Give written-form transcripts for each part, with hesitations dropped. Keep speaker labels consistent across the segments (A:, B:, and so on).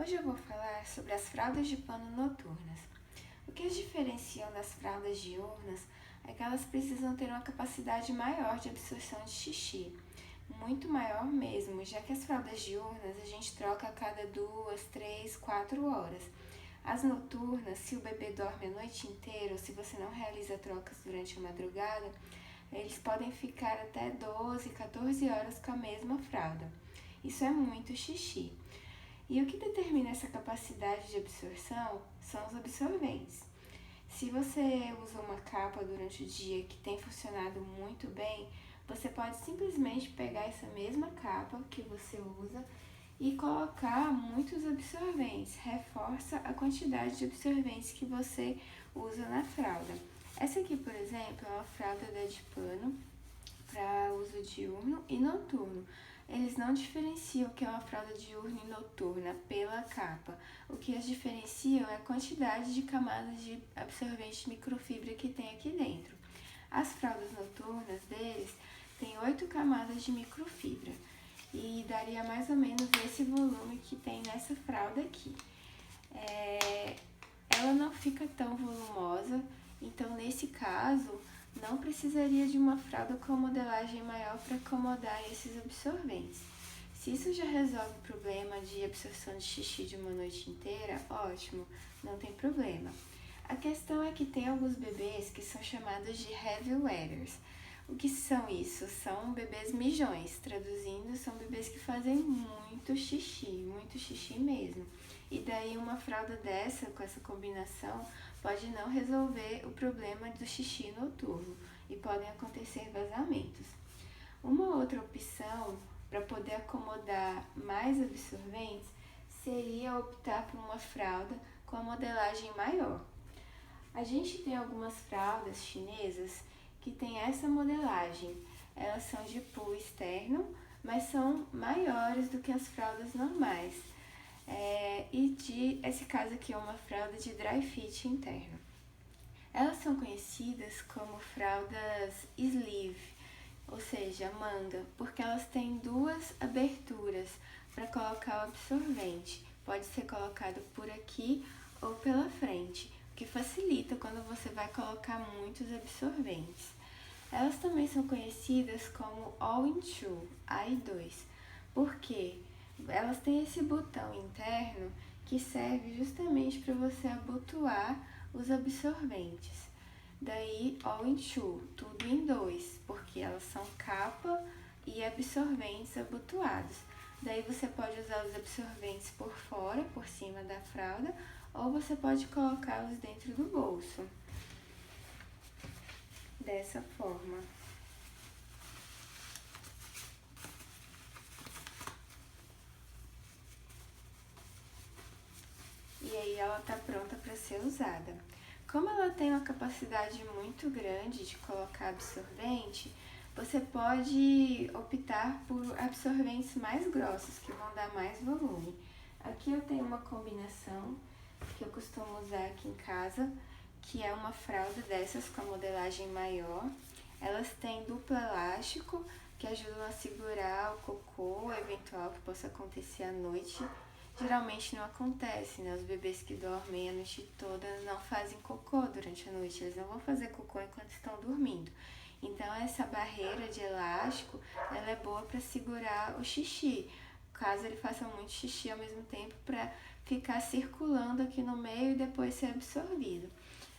A: Hoje eu vou falar sobre as fraldas de pano noturnas. O que as diferenciam das fraldas diurnas é que elas precisam ter uma capacidade maior de absorção de xixi, muito maior mesmo, já que as fraldas diurnas a gente troca a cada 2, 3, 4 horas. As noturnas, se o bebê dorme a noite inteira ou se você não realiza trocas durante a madrugada, eles podem ficar até 12, 14 horas com a mesma fralda. Isso é muito xixi. E o que determina essa capacidade de absorção são os absorventes. Se você usa uma capa durante o dia que tem funcionado muito bem, você pode simplesmente pegar essa mesma capa que você usa e colocar muitos absorventes. Reforça a quantidade de absorventes que você usa na fralda. Essa aqui, por exemplo, é uma fralda de pano para uso diurno e noturno. Eles não diferenciam o que é uma fralda diurna e noturna pela capa. O que as diferenciam é a quantidade de camadas de absorvente microfibra que tem aqui dentro. As fraldas noturnas deles têm 8 camadas de microfibra e daria mais ou menos esse volume que tem nessa fralda aqui. Ela não fica tão volumosa, então nesse caso não precisaria de uma fralda com modelagem maior para acomodar esses absorventes. Se isso já resolve o problema de absorção de xixi de uma noite inteira, ótimo, não tem problema. A questão é que tem alguns bebês que são chamados de heavy wetters. O que são isso? São bebês mijões, traduzindo, são bebês que fazem muito xixi mesmo. E daí uma fralda dessa, com essa combinação, pode não resolver o problema do xixi noturno e podem acontecer vazamentos. Uma outra opção para poder acomodar mais absorventes seria optar por uma fralda com a modelagem maior. A gente tem algumas fraldas chinesas que tem essa modelagem. Elas são de pull externo, mas são maiores do que as fraldas normais. Esse caso aqui é uma fralda de dry fit interno. Elas são conhecidas como fraldas sleeve, ou seja, manga, porque elas têm 2 aberturas para colocar o absorvente. Pode ser colocado por aqui ou pela frente, o que facilita quando você vai colocar muitos absorventes. Elas também são conhecidas como all-in-two, AI2, porque elas têm esse botão interno que serve justamente para você abotoar os absorventes. Daí, all-in-two, tudo em 2, porque elas são capa e absorventes abotoados. Daí você pode usar os absorventes por fora, por cima da fralda, ou você pode colocá-los dentro do bolso. Dessa forma. E aí ela está pronta para ser usada. Como ela tem uma capacidade muito grande de colocar absorvente, você pode optar por absorventes mais grossos, que vão dar mais volume. Aqui eu tenho uma combinação que eu costumo usar aqui em casa, que é uma fralda dessas com a modelagem maior. Elas têm duplo elástico, que ajudam a segurar o cocô eventual que possa acontecer à noite. Geralmente não acontece, né? Os bebês que dormem a noite toda não fazem cocô durante a noite, eles não vão fazer cocô enquanto estão dormindo. Então essa barreira de elástico, ela é boa para segurar o xixi, caso ele faça muito xixi ao mesmo tempo, para ficar circulando aqui no meio e depois ser absorvido.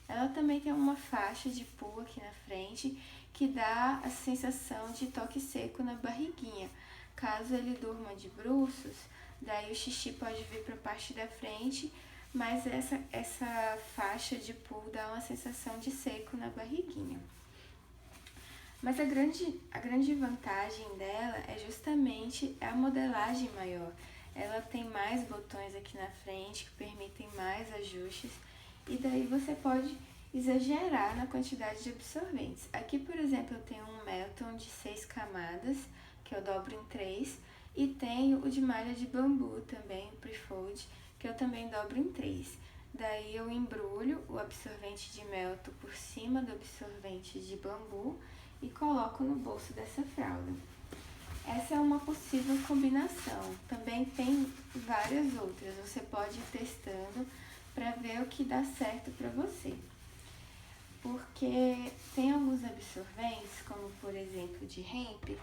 A: Ela também tem uma faixa de pull aqui na frente que dá a sensação de toque seco na barriguinha. Caso ele durma de bruços, daí o xixi pode vir para a parte da frente, mas essa faixa de pull dá uma sensação de seco na barriguinha. Mas a grande vantagem dela é justamente a modelagem maior. Ela tem mais botões aqui na frente que permitem mais ajustes e daí você pode exagerar na quantidade de absorventes. Aqui, por exemplo, eu tenho um Melton de 6 camadas, que eu dobro em 3, e tenho o de malha de bambu também, o Prefold, que eu também dobro em 3. Daí eu embrulho o absorvente de Melton por cima do absorvente de bambu e coloco no bolso dessa fralda. Essa é uma possível combinação. Também tem várias outras. Você pode ir testando para ver o que dá certo para você. Porque tem alguns absorventes, como por exemplo de hemp,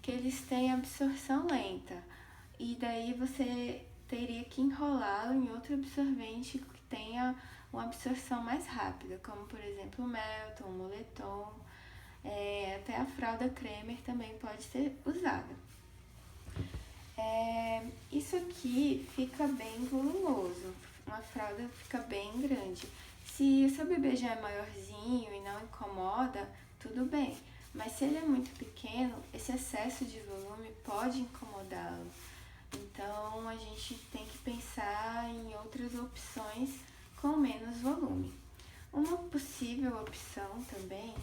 A: que eles têm absorção lenta. E daí você teria que enrolá-lo em outro absorvente que tenha uma absorção mais rápida, como por exemplo o Melton, o Moletom, até a fralda Cremer também pode ser usada. Isso aqui fica bem volumoso, uma fralda fica bem grande. Se o seu bebê já é maiorzinho e não incomoda, tudo bem. Mas se ele é muito pequeno, esse excesso de volume pode incomodá-lo. Então, a gente tem que pensar em outras opções com menos volume. Uma possível opção também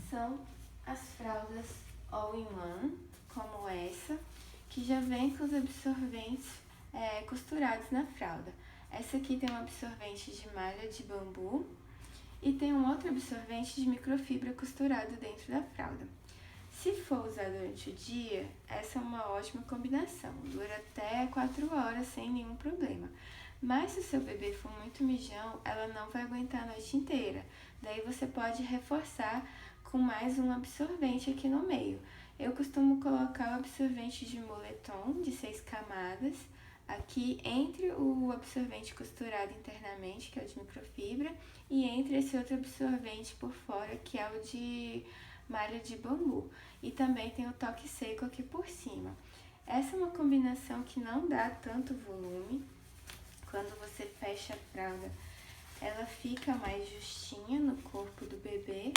A: são as fraldas all-in-one, como essa, que já vem com os absorventes costurados na fralda. Essa aqui tem um absorvente de malha de bambu e tem um outro absorvente de microfibra costurado dentro da fralda. Se for usar durante o dia, essa é uma ótima combinação, dura até 4 horas sem nenhum problema. Mas se o seu bebê for muito mijão, ela não vai aguentar a noite inteira. Daí você pode reforçar com mais um absorvente aqui no meio. Eu costumo colocar o absorvente de Moletom de 6 camadas aqui entre o absorvente costurado internamente, que é o de microfibra, e entre esse outro absorvente por fora, que é o de malha de bambu. E também tem o toque seco aqui por cima. Essa é uma combinação que não dá tanto volume. Quando você fecha a fralda, ela fica mais justinha no corpo do bebê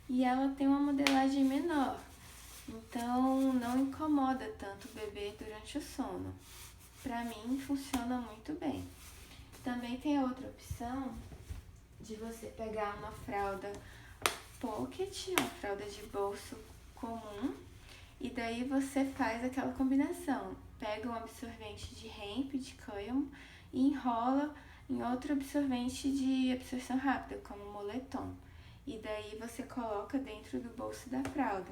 A: e ela tem uma modelagem menor, então não incomoda tanto o bebê durante o sono. Pra mim funciona muito bem. Também tem a outra opção de você pegar uma fralda pocket, uma fralda de bolso comum, e daí você faz aquela combinação. Pega um absorvente de hemp, de cânhamo, e enrola em outro absorvente de absorção rápida, como o Moletom. E daí você coloca dentro do bolso da fralda.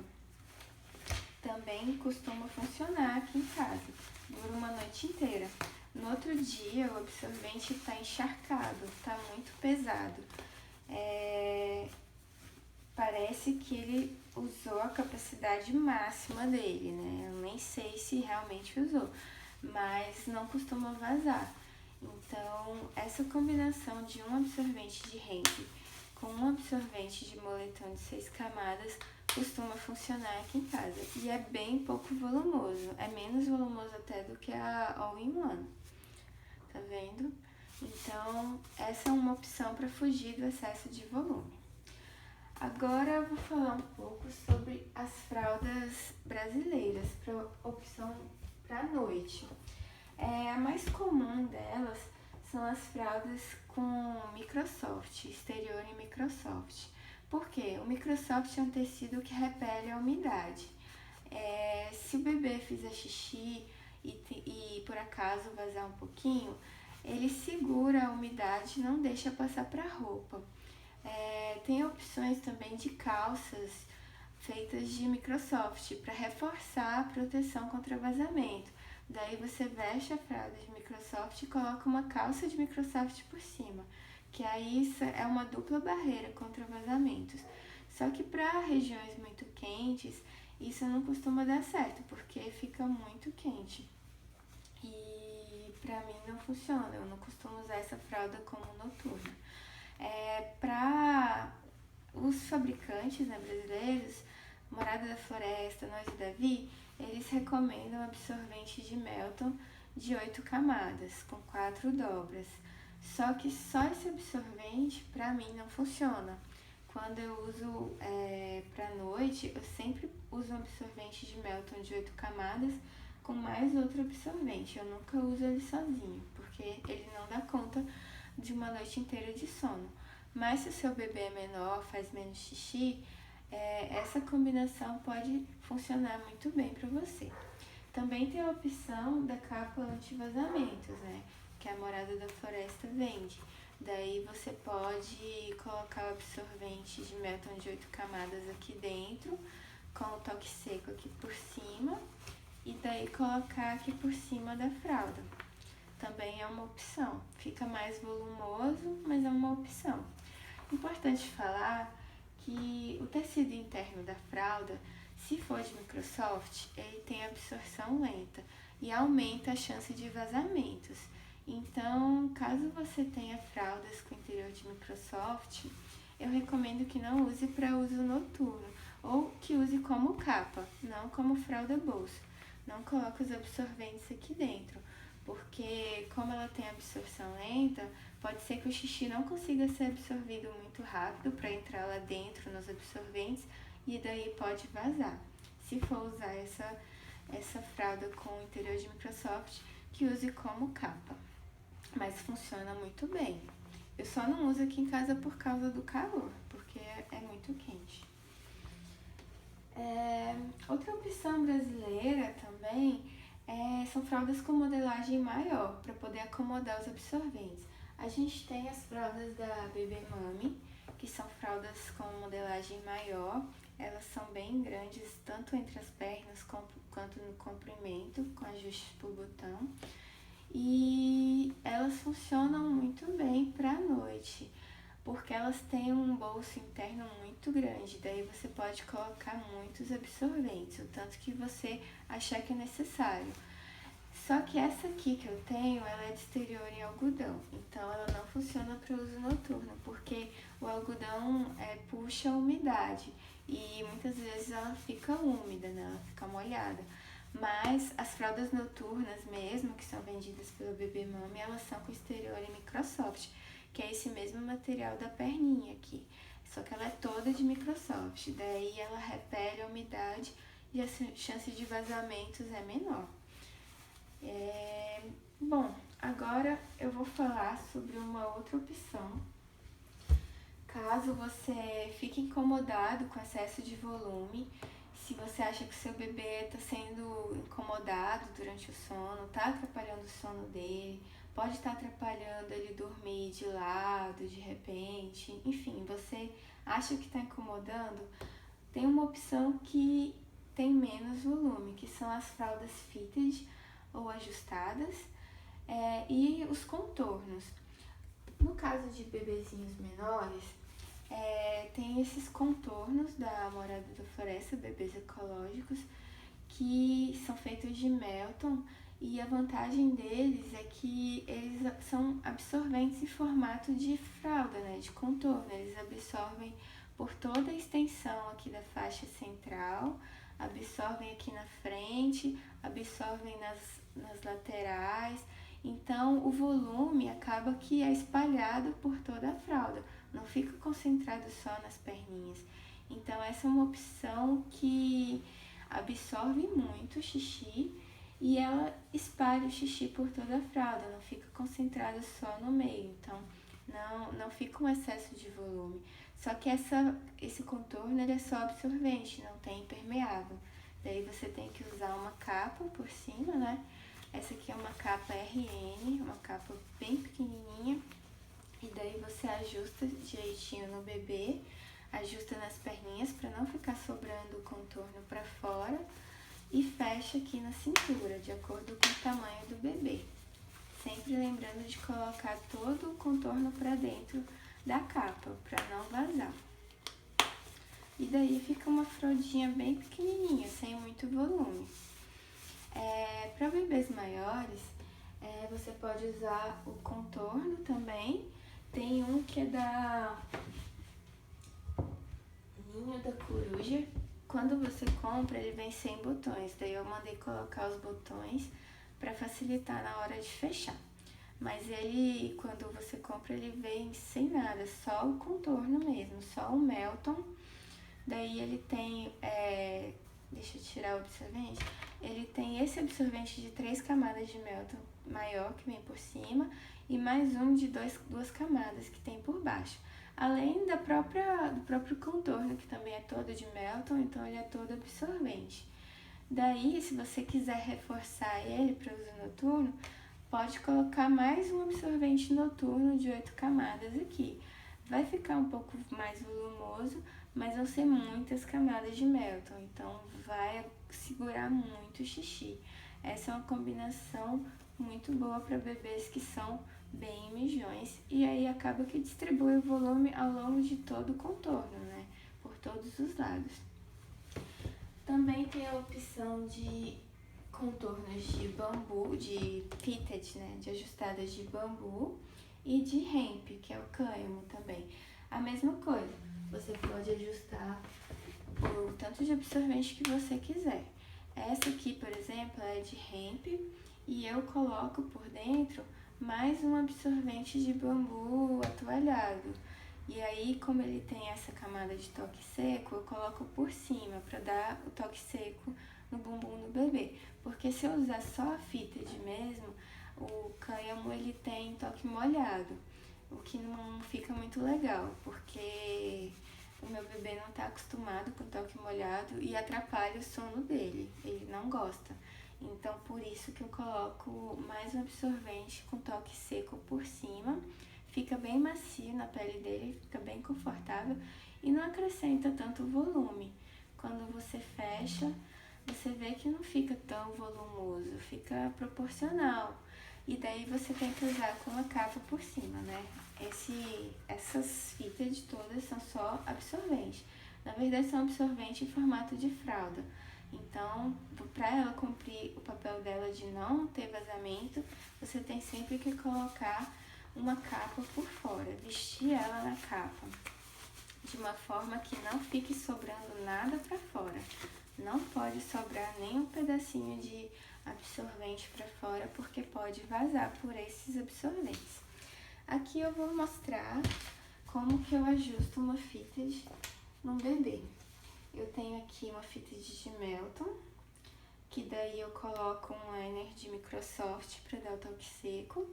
A: Também costuma funcionar aqui em casa, dura uma noite inteira. No outro dia, o absorvente está encharcado, está muito pesado. Parece que ele usou a capacidade máxima dele, né? Eu nem sei se realmente usou, mas não costuma vazar. Então, essa combinação de um absorvente de hemp com um absorvente de Moletom de 6 camadas costuma funcionar aqui em casa. E é bem pouco volumoso, é menos volumoso até do que a All-in-One, tá vendo? Então, essa é uma opção para fugir do excesso de volume. Agora eu vou falar um pouco sobre as fraldas brasileiras, para opção para noite. A mais comum delas são as fraldas com microsoft, exterior em microsoft. Por quê? O microsoft é um tecido que repele a umidade. Se o bebê fizer xixi e por acaso vazar um pouquinho, ele segura a umidade e não deixa passar para a roupa. Tem opções também de calças feitas de microsoft para reforçar a proteção contra vazamento. Daí você veste a fralda de microsoft e coloca uma calça de microsoft por cima, que aí isso é uma dupla barreira contra vazamentos. Só que para regiões muito quentes, isso não costuma dar certo, porque fica muito quente. E pra mim não funciona, eu não costumo usar essa fralda como noturna. Para os fabricantes, né, brasileiros, Morada da Floresta, Nós e Davi, eles recomendam absorvente de Melton de 8 camadas, com 4 dobras. Só que só esse absorvente, pra mim, não funciona. Quando eu uso pra noite, eu sempre uso um absorvente de Melton de 8 camadas com mais outro absorvente. Eu nunca uso ele sozinho, porque ele não dá conta de uma noite inteira de sono. Mas se o seu bebê é menor, faz menos xixi, essa combinação pode funcionar muito bem para você. Também tem a opção da capa anti-vazamentos, né? Que a Morada da Floresta vende. Daí você pode colocar o absorvente de Melton de 8 camadas aqui dentro, com o toque seco aqui por cima e daí colocar aqui por cima da fralda. Também é uma opção, fica mais volumoso, mas é uma opção. Importante falar que o tecido interno da fralda, se for de Microsoft, ele tem absorção lenta e aumenta a chance de vazamentos. Então, caso você tenha fraldas com interior de Microsoft, eu recomendo que não use para uso noturno ou que use como capa, não como fralda bolsa. Não coloque os absorventes aqui dentro, porque como ela tem absorção lenta, pode ser que o xixi não consiga ser absorvido muito rápido para entrar lá dentro nos absorventes e daí pode vazar. Se for usar essa fralda com interior de Microsoft, que use como capa, mas funciona muito bem. Eu só não uso aqui em casa por causa do calor, porque é muito quente. Outra opção brasileira também são fraldas com modelagem maior, para poder acomodar os absorventes. A gente tem as fraldas da Bebê Mami, que são fraldas com modelagem maior. Elas são bem grandes, tanto entre as pernas quanto no comprimento, com ajustes por botão. E elas funcionam muito bem para a noite, porque elas têm um bolso interno muito grande, daí você pode colocar muitos absorventes, o tanto que você achar que é necessário. Só que essa aqui que eu tenho, ela é de exterior em algodão, então ela não funciona para uso noturno, porque o algodão puxa a umidade e muitas vezes ela fica úmida, né? Ela fica molhada. Mas as fraldas noturnas mesmo, que são vendidas pela Bebê Mami, elas são com exterior em Microsoft, que é esse mesmo material da perninha aqui, só que ela é toda de Microsoft, daí ela repele a umidade e a chance de vazamentos é menor. Bom, agora eu vou falar sobre uma outra opção. Caso você fique incomodado com excesso de volume, se você acha que o seu bebê está sendo incomodado durante o sono, está atrapalhando o sono dele, pode estar atrapalhando ele dormir de lado, de repente, enfim, você acha que está incomodando, tem uma opção que tem menos volume, que são as fraldas fitted ou ajustadas e os contornos. No caso de bebezinhos menores, tem esses contornos da Morada da Floresta, bebês ecológicos, que são feitos de Melton, e a vantagem deles é que eles são absorventes em formato de fralda, né, de contorno. Eles absorvem por toda a extensão aqui da faixa central, absorvem aqui na frente, absorvem nas laterais. Então, o volume acaba que é espalhado por toda a fralda, não fica concentrado só nas perninhas. Então, essa é uma opção que absorve muito o xixi e ela espalha o xixi por toda a fralda, não fica concentrado só no meio. Então, não fica um excesso de volume. Só que esse contorno ele é só absorvente, não tem impermeável. Daí você tem que usar uma capa por cima, né? Essa aqui é uma capa RN, uma capa bem pequenininha. E daí você ajusta direitinho no bebê, ajusta nas perninhas para não ficar sobrando o contorno para fora e fecha aqui na cintura, de acordo com o tamanho do bebê. Sempre lembrando de colocar todo o contorno para dentro da capa, para não vazar. E daí fica uma fraldinha bem pequenininha, sem muito volume. Para bebês maiores, você pode usar o contorno também. Tem um que é da Ninho da Coruja. Quando você compra, ele vem sem botões. Daí eu mandei colocar os botões para facilitar na hora de fechar. Mas ele, quando você compra, ele vem sem nada, só o contorno mesmo, só o Melton. Daí ele tem, deixa eu tirar o absorvente, ele tem esse absorvente de 3 camadas de Melton maior que vem por cima e mais um de 2 camadas que tem por baixo. Além do próprio contorno, que também é todo de Melton, então ele é todo absorvente. Daí, se você quiser reforçar ele para uso noturno, pode colocar mais um absorvente noturno de 8 camadas aqui. Vai ficar um pouco mais volumoso, mas vão ser muitas camadas de Melton, então vai segurar muito o xixi. Essa é uma combinação muito boa para bebês que são bem mijões, e aí acaba que distribui o volume ao longo de todo o contorno, né? Por todos os lados. Também tem a opção de contornos de bambu, de fitted, né? De ajustadas de bambu e de hemp, que é o cânhamo também. A mesma coisa, você pode ajustar o tanto de absorvente que você quiser. Essa aqui, por exemplo, é de hemp e eu coloco por dentro mais um absorvente de bambu atoalhado. E aí, como ele tem essa camada de toque seco, eu coloco por cima para dar o toque seco no bumbum do bebê. Porque se eu usar só a fitted mesmo, o cânhamo ele tem toque molhado, o que não fica muito legal, porque o meu bebê não está acostumado com toque molhado e atrapalha o sono dele, ele não gosta. Então, por isso que eu coloco mais um absorvente com toque seco por cima, fica bem macio na pele dele, fica bem confortável e não acrescenta tanto volume. Quando você fecha, você vê que não fica tão volumoso, fica proporcional. E daí você tem que usar com uma capa por cima, né? Essas fitas todas são só absorvente. Na verdade, são absorvente em formato de fralda. Então, para ela cumprir o papel dela de não ter vazamento, você tem sempre que colocar uma capa por fora, vestir ela na capa, de uma forma que não fique sobrando nada para fora. Não pode sobrar nem um pedacinho de absorvente para fora, porque pode vazar por esses absorventes. Aqui eu vou mostrar como que eu ajusto uma fitted num bebê. Eu tenho aqui uma fitted de Melton, que daí eu coloco um liner de Microsoft para dar o toque seco.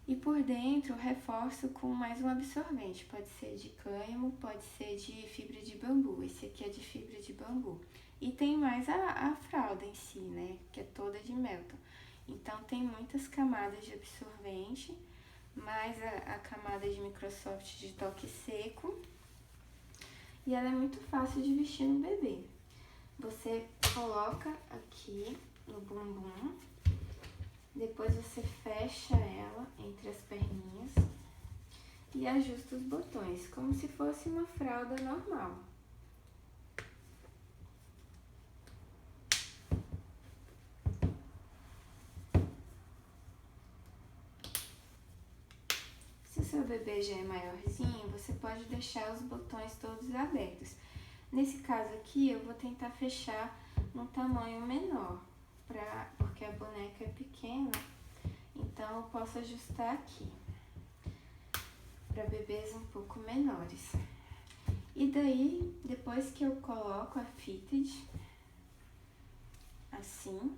A: E por dentro eu reforço com mais um absorvente, pode ser de cânhamo, pode ser de fibra de bambu, esse aqui é de fibra de bambu. E tem mais a fralda em si, né, que é toda de Melton. Então tem muitas camadas de absorvente, mais a camada de Microsoft de toque seco. E ela é muito fácil de vestir no bebê. Você coloca aqui no bumbum, depois você fecha ela entre as perninhas e ajusta os botões, como se fosse uma fralda normal. Se o seu bebê já é maiorzinho, você pode deixar os botões todos abertos. Nesse caso aqui, eu vou tentar fechar num tamanho menor, porque a boneca é pequena, então eu posso ajustar aqui, para bebês um pouco menores. E daí, depois que eu coloco a fitted, assim,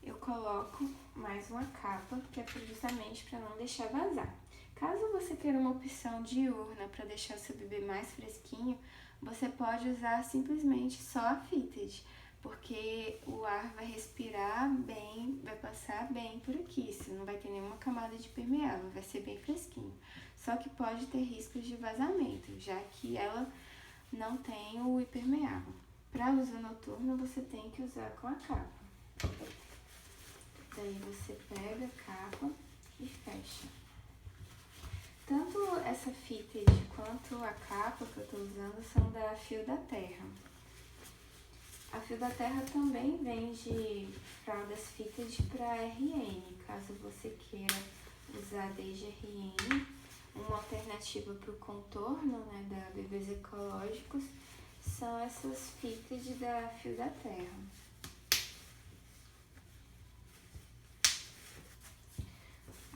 A: eu coloco mais uma capa, que é justamente para não deixar vazar. Caso você queira uma opção diurna para deixar o seu bebê mais fresquinho, você pode usar simplesmente só a fitted, porque o ar vai respirar bem, vai passar bem por aqui, você não vai ter nenhuma camada de permeável, vai ser bem fresquinho. Só que pode ter riscos de vazamento, já que ela não tem o impermeável. Para uso noturno, você tem que usar com a capa. Daí você pega a capa e fecha. Tanto essa fitted quanto a capa que eu tô usando são da Fio da Terra. A Fio da Terra também vende fraldas fitted para RN, caso você queira usar desde RN. Uma alternativa para o contorno, né, da Bebês Ecológicos, são essas fitted da Fio da Terra.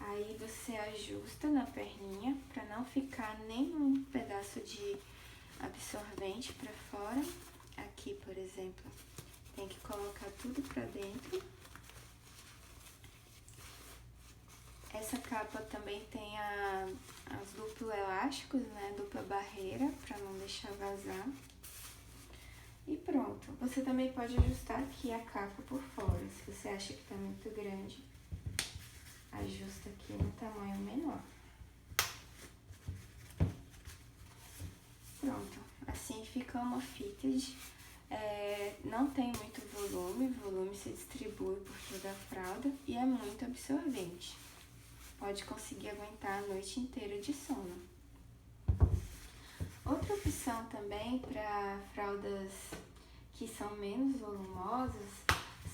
A: Aí você ajusta na perninha para não ficar nenhum pedaço de absorvente para fora. Aqui, por exemplo, tem que colocar tudo para dentro. Essa capa também tem as duplos elásticos, né, dupla barreira, para não deixar vazar. E pronto. Você também pode ajustar aqui a capa por fora, se você acha que tá muito grande. Ajusta aqui no tamanho menor. Pronto, assim fica como fitted, não tem muito volume, o volume se distribui por toda a fralda e é muito absorvente. Pode conseguir aguentar a noite inteira de sono. Outra opção também para fraldas que são menos volumosas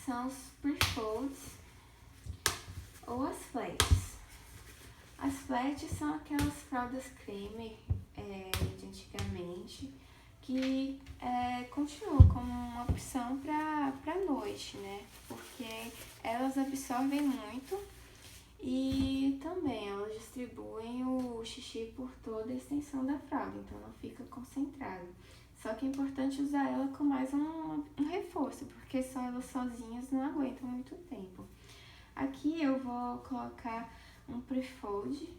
A: são os prefolds ou as flats. As flats são aquelas fraldas creme de antigamente que continuam como uma opção para noite, né? Porque elas absorvem muito e também elas distribuem o xixi por toda a extensão da fralda, então não fica concentrado. Só que é importante usar ela com mais um reforço, porque só elas sozinhas não aguentam muito tempo. Aqui eu vou colocar um Prefold,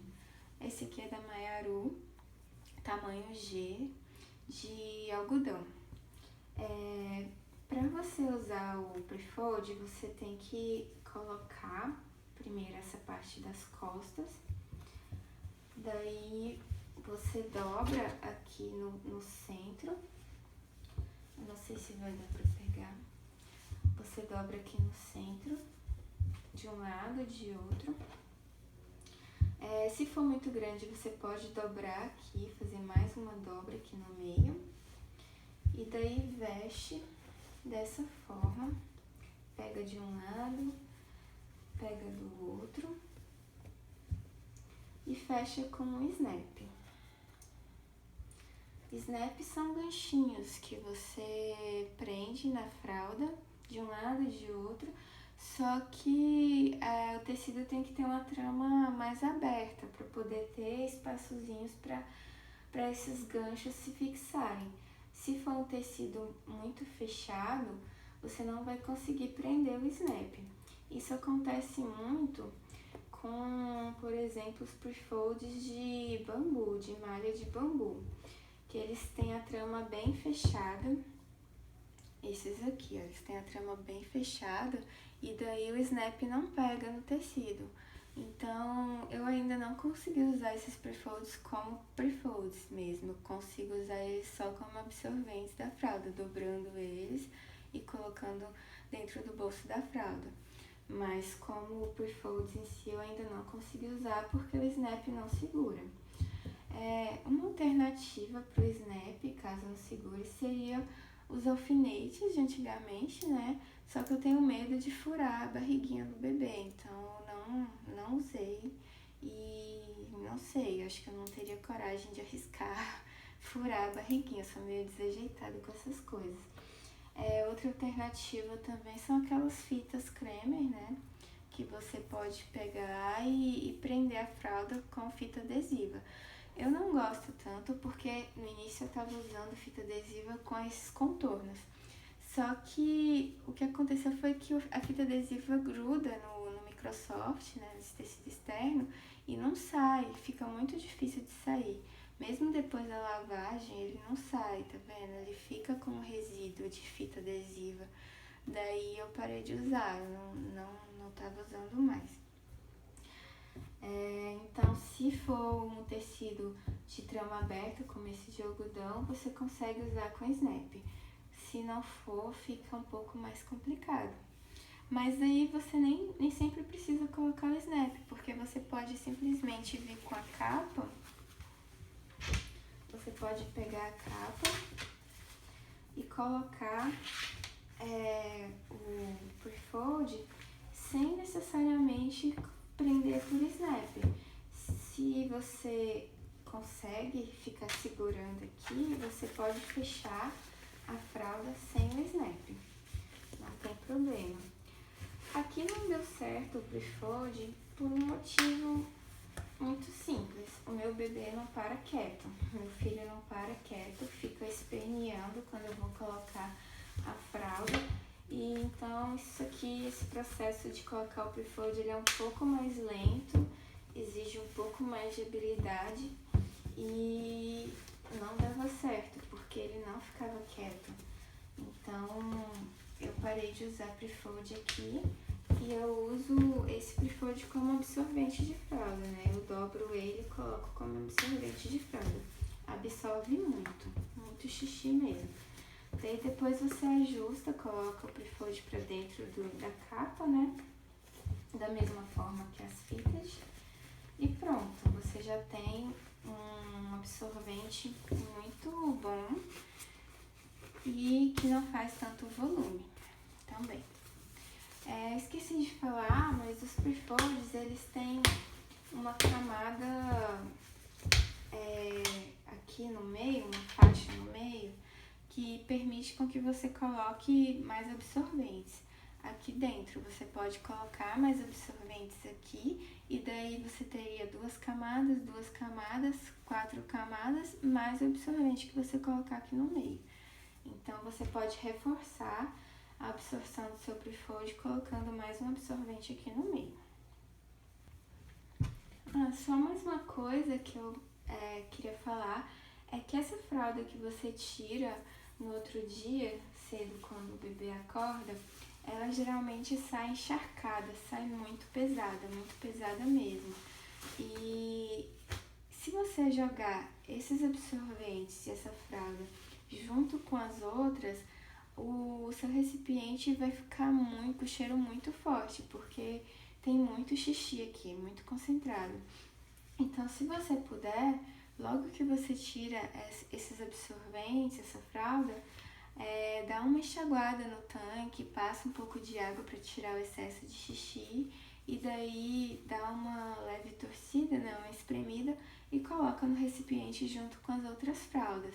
A: esse aqui é da Mayaru, tamanho G, de algodão. Para você usar o Prefold, você tem que colocar primeiro essa parte das costas, daí você dobra aqui no centro, eu não sei se vai dar para pegar, você dobra aqui no centro, de um lado, de outro. Se for muito grande, você pode dobrar aqui, fazer mais uma dobra aqui no meio, e daí veste dessa forma, pega de um lado, pega do outro e fecha com um snap. Snaps são ganchinhos que você prende na fralda de um lado e de outro, só que o tecido tem que ter uma trama mais aberta para poder ter espaçozinhos para esses ganchos se fixarem. Se for um tecido muito fechado, você não vai conseguir prender o snap. Isso acontece muito com, por exemplo, os prefolds de bambu, de malha de bambu, que eles têm a trama bem fechada. Esses aqui, ó, eles têm a trama bem fechada e daí o snap não pega no tecido. Então, eu ainda não consegui usar esses prefolds como prefolds mesmo. Eu consigo usar eles só como absorventes da fralda, dobrando eles e colocando dentro do bolso da fralda. Mas como o prefolds em si eu ainda não consegui usar porque o snap não segura. Uma alternativa para o snap, caso não segure, seria os alfinetes de antigamente, né? Só que eu tenho medo de furar a barriguinha do bebê, então não usei e não sei, acho que eu não teria coragem de arriscar furar a barriguinha, eu sou meio desajeitada com essas coisas. Outra alternativa também são aquelas fitas cremer, né? Que você pode pegar e prender a fralda com fita adesiva. Eu não gosto tanto porque no início eu estava usando fita adesiva com esses contornos. Só que o que aconteceu foi que a fita adesiva gruda no Microsoft, né, nesse tecido externo, e não sai, fica muito difícil de sair. Mesmo depois da lavagem, ele não sai, tá vendo? Ele fica com um resíduo de fita adesiva. Daí eu parei de usar, eu não tava usando mais. Então, se for um tecido de trama aberta, como esse de algodão, você consegue usar com snap. Se não for, fica um pouco mais complicado. Mas aí você nem sempre precisa colocar o snap, porque você pode simplesmente vir com a capa. Você pode pegar a capa e colocar o prefold sem necessariamente prender por snap. Se você consegue ficar segurando aqui, você pode fechar a fralda sem o snap, não tem problema. Aqui não deu certo o prefold por um motivo muito simples. O meu bebê não para quieto, meu filho não para quieto, fica esperneando quando eu vou colocar a fralda. E então esse processo de colocar o prefold, ele é um pouco mais lento, exige um pouco mais de habilidade e não dava certo, porque ele não ficava quieto. Então eu parei de usar prefold aqui e eu uso esse prefold como absorvente de fralda, né? Eu dobro ele e coloco como absorvente de fralda. Absorve muito, muito muito xixi mesmo. Daí depois você ajusta, coloca o Prefold pra dentro da capa, né? Da mesma forma que as fitas. E pronto, você já tem um absorvente muito bom e que não faz tanto volume também. Esqueci de falar, mas os Prefolds, eles têm uma camada aqui no meio, uma faixa no meio, que permite com que você coloque mais absorventes. Aqui dentro você pode colocar mais absorventes aqui e daí você teria 2 camadas, 4 camadas, mais o absorvente que você colocar aqui no meio. Então você pode reforçar a absorção do seu Prefold colocando mais um absorvente aqui no meio. Só mais uma coisa que eu queria falar é que essa fralda que você tira no outro dia, cedo, quando o bebê acorda, ela geralmente sai encharcada, sai muito pesada mesmo. E se você jogar esses absorventes e essa fralda junto com as outras, o seu recipiente vai ficar com cheiro muito forte, porque tem muito xixi aqui, muito concentrado. Então, se você puder, logo que você tira esses absorventes, essa fralda, dá uma enxaguada no tanque, passa um pouco de água para tirar o excesso de xixi e daí dá uma leve torcida, né, uma espremida e coloca no recipiente junto com as outras fraldas.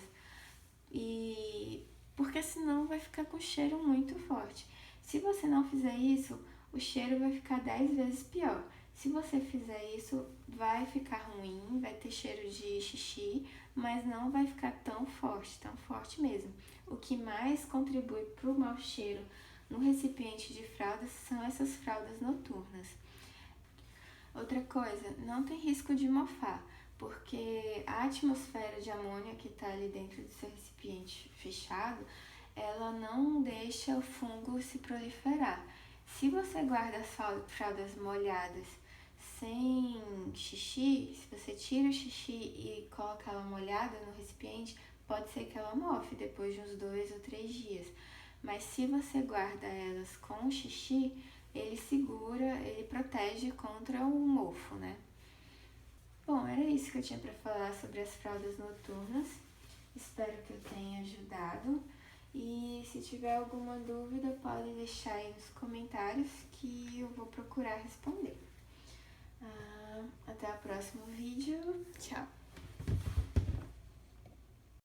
A: Porque senão vai ficar com cheiro muito forte. Se você não fizer isso, o cheiro vai ficar 10 vezes pior. Se você fizer isso, vai ficar ruim, vai ter cheiro de xixi, mas não vai ficar tão forte mesmo. O que mais contribui para o mau cheiro no recipiente de fraldas são essas fraldas noturnas. Outra coisa, não tem risco de mofar, porque a atmosfera de amônia que está ali dentro do seu recipiente fechado, ela não deixa o fungo se proliferar. Se você guarda as fraldas molhadas sem xixi, se você tira o xixi e coloca ela molhada no recipiente, pode ser que ela mofe depois de uns 2 ou 3 dias. Mas se você guarda elas com o xixi, ele segura, ele protege contra o mofo, né? Bom, era isso que eu tinha para falar sobre as fraldas noturnas. Espero que eu tenha ajudado. E se tiver alguma dúvida, pode deixar aí nos comentários que eu vou procurar responder. Até o próximo vídeo. Tchau!